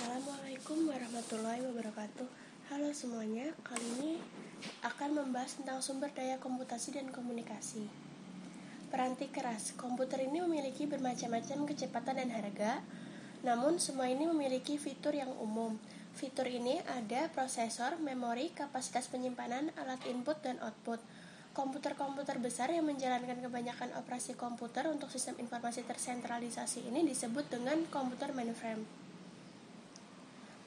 Assalamualaikum warahmatullahi wabarakatuh. Halo semuanya, kali ini akan membahas tentang sumber daya komputasi dan komunikasi. Peranti keras, komputer ini memiliki bermacam-macam kecepatan dan harga, namun semua ini memiliki fitur yang umum. Fitur ini ada prosesor, memori, kapasitas penyimpanan, alat input dan output. Komputer-komputer besar yang menjalankan kebanyakan operasi komputer untuk sistem informasi tersentralisasi ini disebut dengan komputer mainframe.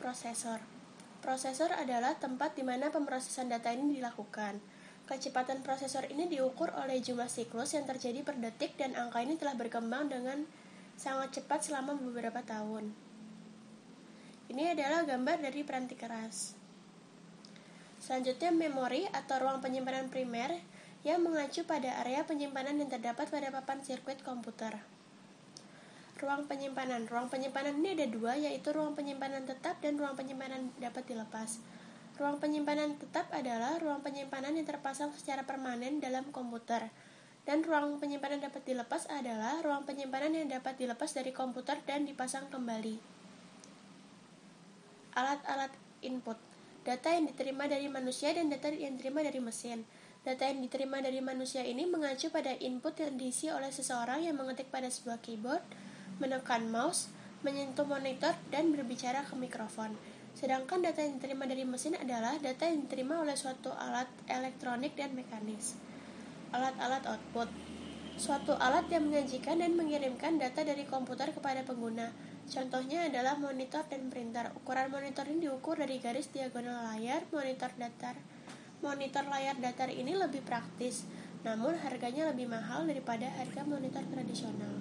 Prosesor adalah tempat di mana pemrosesan data ini dilakukan. Kecepatan prosesor ini diukur oleh jumlah siklus yang terjadi per detik dan angka ini telah berkembang dengan sangat cepat selama beberapa tahun. Ini adalah gambar dari peranti keras. Selanjutnya memori atau ruang penyimpanan primer yang mengacu pada area penyimpanan yang terdapat pada papan sirkuit komputer. Ruang penyimpanan ini ada dua, yaitu ruang penyimpanan tetap dan ruang penyimpanan dapat dilepas. Ruang penyimpanan tetap adalah ruang penyimpanan yang terpasang secara permanen dalam komputer, dan ruang penyimpanan dapat dilepas adalah ruang penyimpanan yang dapat dilepas dari komputer dan dipasang kembali. Alat-alat input, data yang diterima dari manusia dan data yang diterima dari mesin. Data yang diterima dari manusia ini mengacu pada input yang diisi oleh seseorang yang mengetik pada sebuah keyboard, menekan mouse, menyentuh monitor, dan berbicara ke mikrofon. Sedangkan data yang diterima dari mesin adalah data yang diterima oleh suatu alat elektronik dan mekanis. Alat-alat output, suatu alat yang menyajikan dan mengirimkan data dari komputer kepada pengguna. Contohnya adalah monitor dan printer. Ukuran monitor ini diukur dari garis diagonal layar. Monitor layar datar ini lebih praktis, namun harganya lebih mahal daripada harga monitor tradisional.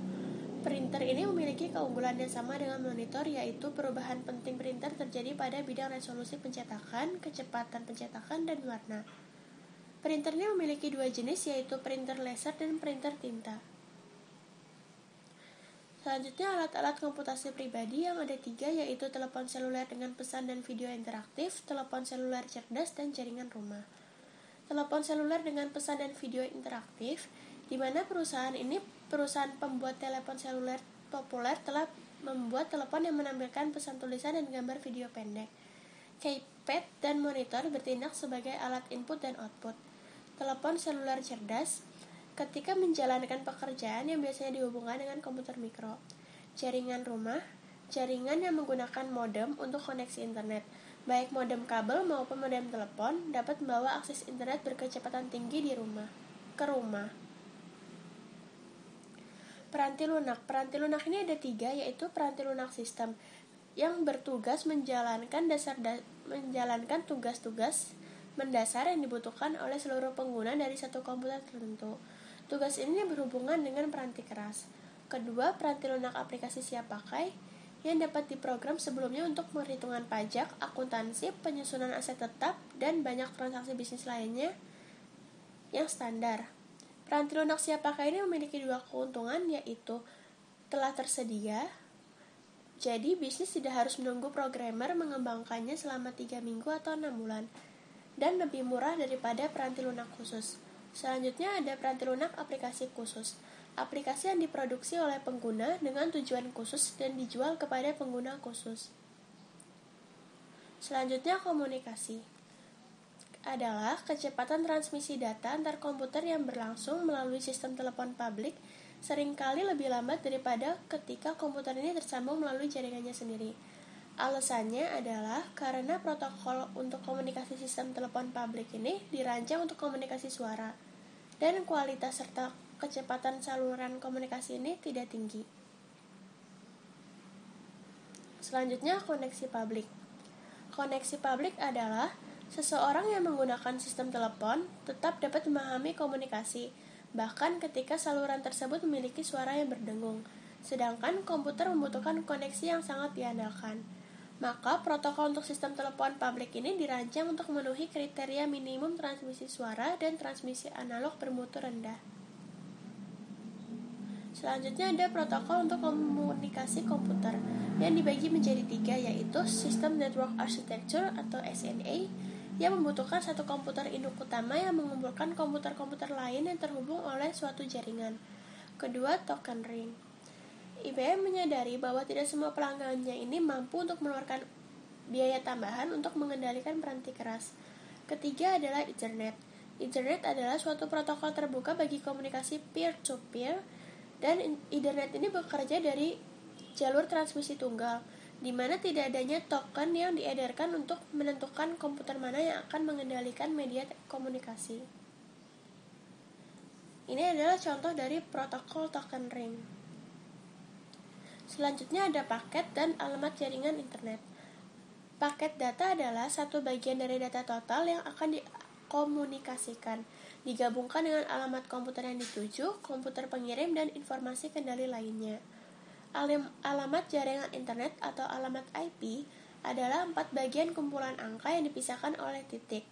Printer ini memiliki keunggulan yang sama dengan monitor, yaitu perubahan penting printer terjadi pada bidang resolusi pencetakan, kecepatan pencetakan, dan warna. Printer ini memiliki dua jenis, yaitu printer laser dan printer tinta. Selanjutnya alat-alat komputasi pribadi yang ada tiga, yaitu telepon seluler dengan pesan dan video interaktif, telepon seluler cerdas, dan jaringan rumah. Telepon seluler dengan pesan dan video interaktif, di mana perusahaan pembuat telepon seluler populer telah membuat telepon yang menampilkan pesan tulisan dan gambar video pendek. Keypad dan monitor bertindak sebagai alat input dan output. Telepon seluler cerdas ketika menjalankan pekerjaan yang biasanya dihubungkan dengan komputer mikro. Jaringan rumah, jaringan yang menggunakan modem untuk koneksi internet. Baik modem kabel maupun modem telepon dapat membawa akses internet berkecepatan tinggi ke rumah. Peranti lunak ini ada tiga, yaitu peranti lunak sistem yang bertugas menjalankan tugas-tugas mendasar yang dibutuhkan oleh seluruh pengguna dari satu komputer tertentu. Tugas ini berhubungan dengan peranti keras. Kedua, peranti lunak aplikasi siap pakai yang dapat diprogram sebelumnya untuk perhitungan pajak, akuntansi, penyusunan aset tetap, dan banyak transaksi bisnis lainnya yang standar. Peranti lunak siap pakai ini memiliki dua keuntungan, yaitu telah tersedia, jadi bisnis tidak harus menunggu programmer mengembangkannya selama 3 minggu atau 6 bulan, dan lebih murah daripada peranti lunak khusus. Selanjutnya ada peranti lunak aplikasi khusus, aplikasi yang diproduksi oleh pengguna dengan tujuan khusus dan dijual kepada pengguna khusus. Selanjutnya komunikasi adalah kecepatan transmisi data antar komputer yang berlangsung melalui sistem telepon publik seringkali lebih lambat daripada ketika komputer ini tersambung melalui jaringannya sendiri. Alasannya adalah karena protokol untuk komunikasi sistem telepon publik ini dirancang untuk komunikasi suara, dan kualitas serta kecepatan saluran komunikasi ini tidak tinggi. Selanjutnya koneksi publik. Koneksi publik adalah seseorang yang menggunakan sistem telepon tetap dapat memahami komunikasi, bahkan ketika saluran tersebut memiliki suara yang berdengung, sedangkan komputer membutuhkan koneksi yang sangat diandalkan. Maka protokol untuk sistem telepon publik ini dirancang untuk memenuhi kriteria minimum transmisi suara dan transmisi analog bermutu rendah. Selanjutnya ada protokol untuk komunikasi komputer yang dibagi menjadi tiga, yaitu System Network Architecture atau SNA, yang membutuhkan satu komputer induk utama yang mengumpulkan komputer-komputer lain yang terhubung oleh suatu jaringan. Kedua, token ring. IBM menyadari bahwa tidak semua pelanggannya ini mampu untuk mengeluarkan biaya tambahan untuk mengendalikan peranti keras. Ketiga adalah Ethernet. Ethernet adalah suatu protokol terbuka bagi komunikasi peer-to-peer, dan Ethernet ini bekerja dari jalur transmisi tunggal, di mana tidak adanya token yang diedarkan untuk menentukan komputer mana yang akan mengendalikan media komunikasi. Ini adalah contoh dari protokol token ring. Selanjutnya ada paket dan alamat jaringan internet. Paket data adalah satu bagian dari data total yang akan dikomunikasikan, digabungkan dengan alamat komputer yang dituju, komputer pengirim, dan informasi kendali lainnya. Alamat jaringan internet atau alamat IP adalah 4 bagian kumpulan angka yang dipisahkan oleh titik.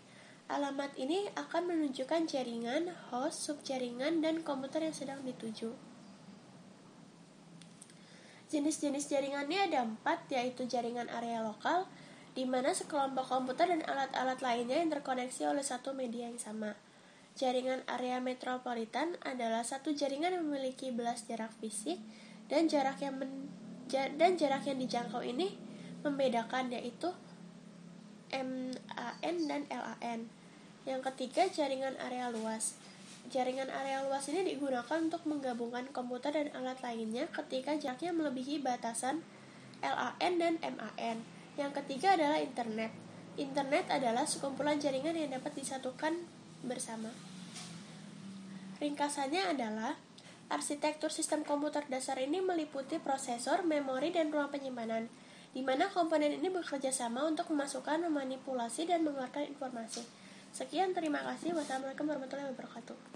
Alamat ini akan menunjukkan jaringan, host, subjaringan, dan komputer yang sedang dituju. Jenis-jenis jaringannya ada 4, yaitu jaringan area lokal, di mana sekelompok komputer dan alat-alat lainnya yang terkoneksi oleh satu media yang sama. Jaringan area metropolitan adalah satu jaringan yang memiliki belas jarak fisik, dan jarak yang dijangkau ini membedakan, yaitu MAN dan LAN. Yang ketiga, jaringan area luas. Jaringan area luas ini digunakan untuk menggabungkan komputer dan alat lainnya ketika jaraknya melebihi batasan LAN dan MAN. Yang ketiga adalah internet. Internet adalah sekumpulan jaringan yang dapat disatukan bersama. Ringkasannya adalah, arsitektur sistem komputer dasar ini meliputi prosesor, memori, dan ruang penyimpanan, di mana komponen ini bekerja sama untuk memasukkan, memanipulasi, dan mengeluarkan informasi. Sekian, terima kasih. Wassalamualaikum warahmatullahi wabarakatuh.